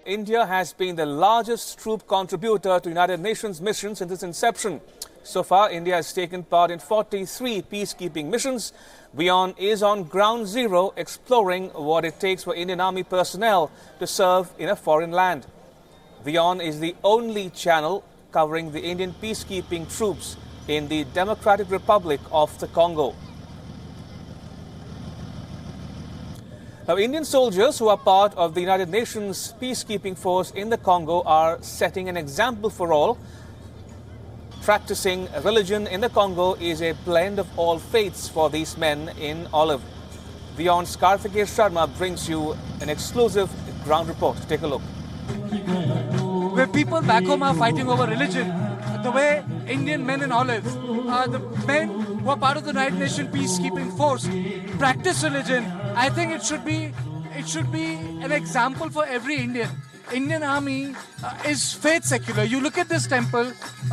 India has been the largest troop contributor to United Nations missions since its inception. So far, India has taken part in 43 peacekeeping missions. WION is on ground zero, exploring what it takes for Indian Army personnel to serve in a foreign land. WION is the only channel covering the Indian peacekeeping troops in the Democratic Republic of the Congo. Now, Indian soldiers who are part of the United Nations peacekeeping force in the Congo are setting an example for all. Practicing religion in the Congo is a blend of all faiths for these men in olive. WION's Karthikeya Sharma brings you an exclusive ground report. Take a look. Where people back home are fighting over religion, the way Indian men in olive, the men who are part of the United Nations peacekeeping force, practice religion. I think it should be an example for every Indian. Indian Army is faith secular. You look at this temple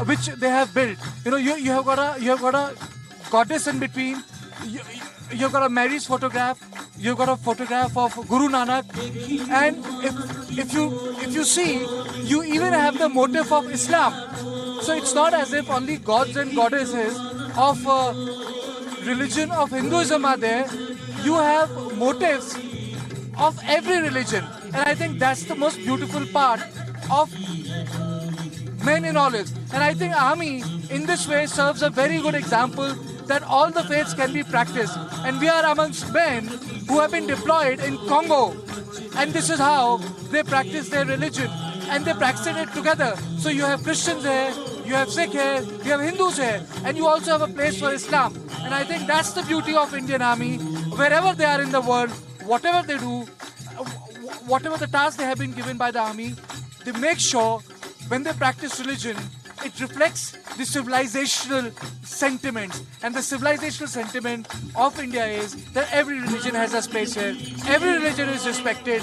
which they have built. You know, you have got a goddess in between. You've got a Mary's photograph. You've got a photograph of Guru Nanak. And if you see, you even have the motif of Islam. So it's not as if only gods and goddesses of religion of Hinduism are there. You have motifs of every religion. And I think that's the most beautiful part of men in olives. And I think Army in this way serves a very good example that all the faiths can be practiced. And we are amongst men who have been deployed in Congo. And this is how they practice their religion. And they practice it together. So you have Christians here, you have Sikh here, you have Hindus here, and you also have a place for Islam. And I think that's the beauty of Indian Army. Wherever they are in the world, whatever they do, whatever the task they have been given by the Army, they make sure when they practice religion, it reflects the civilizational sentiments. And the civilizational sentiment of India is that every religion has a space here. Every religion is respected.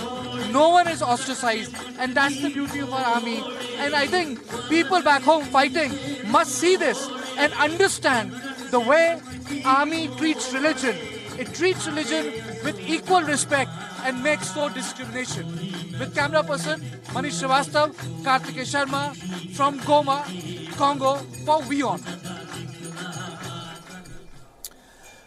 No one is ostracized. And that's the beauty of our Army. And I think people back home fighting must see this and understand the way Army treats religion. It treats religion with equal respect and makes no discrimination. With camera person Manish Srivastav, Karthikeya Sharma from Goma, Congo for WION.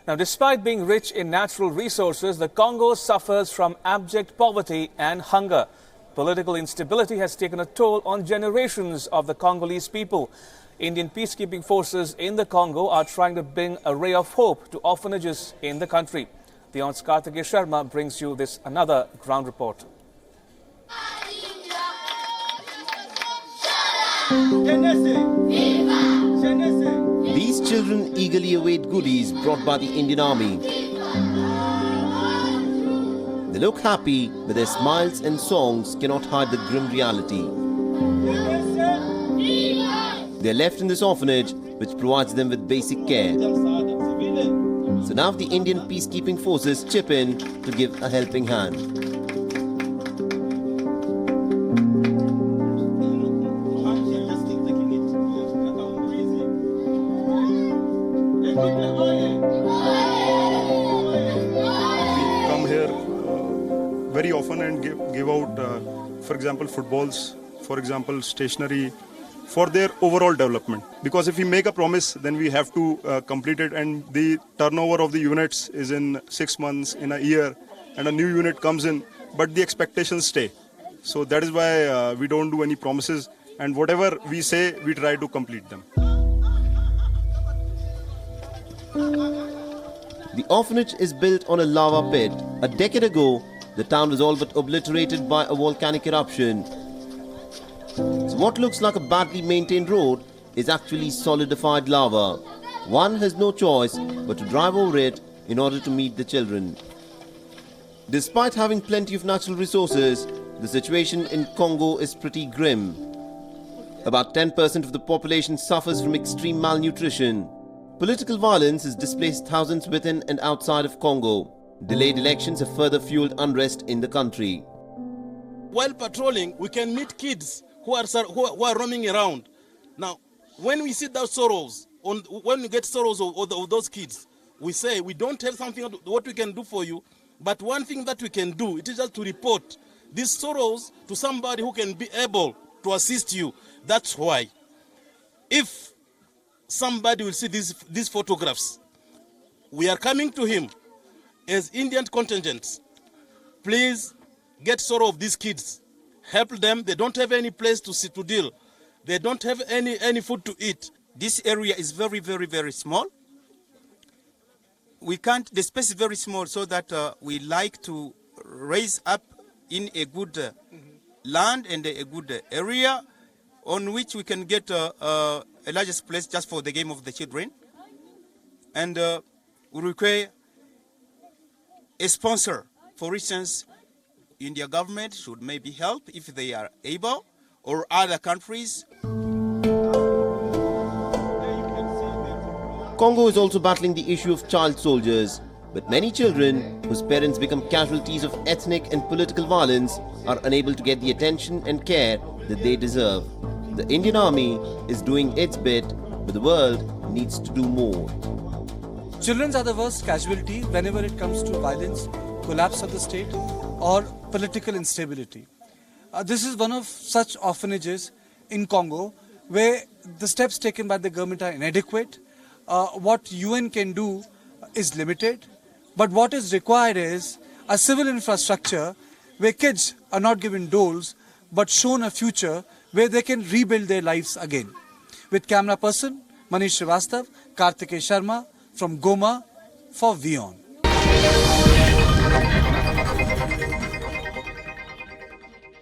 Now, despite being rich in natural resources, the Congo suffers from abject poverty and hunger. Political instability has taken a toll on generations of the Congolese people. Indian peacekeeping forces in the Congo are trying to bring a ray of hope to orphanages in the country. WION's Karthikeya Sharma brings you this another ground report. These children eagerly await goodies brought by the Indian Army. They look happy, but their smiles and songs cannot hide the grim reality. They are left in this orphanage, which provides them with basic care. So now the Indian peacekeeping forces chip in to give a helping hand. Very often and give out, for example, footballs, for example, stationery, for their overall development. Because if we make a promise, then we have to complete it, and the turnover of the units is in 6 months, in a year, and a new unit comes in, but the expectations stay. So that is why we don't do any promises, and whatever we say, we try to complete them. The orphanage is built on a lava pit. A decade ago, the town was all but obliterated by a volcanic eruption. So what looks like a badly maintained road is actually solidified lava. One has no choice but to drive over it in order to meet the children. Despite having plenty of natural resources, the situation in Congo is pretty grim. About 10% of the population suffers from extreme malnutrition. Political violence has displaced thousands within and outside of Congo. Delayed elections have further fueled unrest in the country. While patrolling, we can meet kids who are roaming around. Now, when we see those sorrows, when we get sorrows of those kids, we say we don't have something what we can do for you, but one thing that we can do, it is just to report these sorrows to somebody who can be able to assist you. That's why, if somebody will see these photographs, we are coming to him as Indian contingents. Please get sorrow of these kids. Help them. They don't have any place to deal. They don't have any food to eat. This area is very, very, very small. We can't, the space is very small, so that we like to raise up in a good land and a good area on which we can get a largest place just for the game of the children. And we require a sponsor. For instance, India government should maybe help if they are able, or other countries. Congo is also battling the issue of child soldiers, but many children whose parents become casualties of ethnic and political violence are unable to get the attention and care that they deserve. The Indian Army is doing its bit, but the world needs to do more. Children are the worst casualty whenever it comes to violence, collapse of the state, or political instability. This is one of such orphanages in Congo where the steps taken by the government are inadequate. What UN can do is limited, but what is required is a civil infrastructure where kids are not given dolls but shown a future where they can rebuild their lives again. With camera person Manish Srivastav, Kartikeya Sharma from Goma for WION.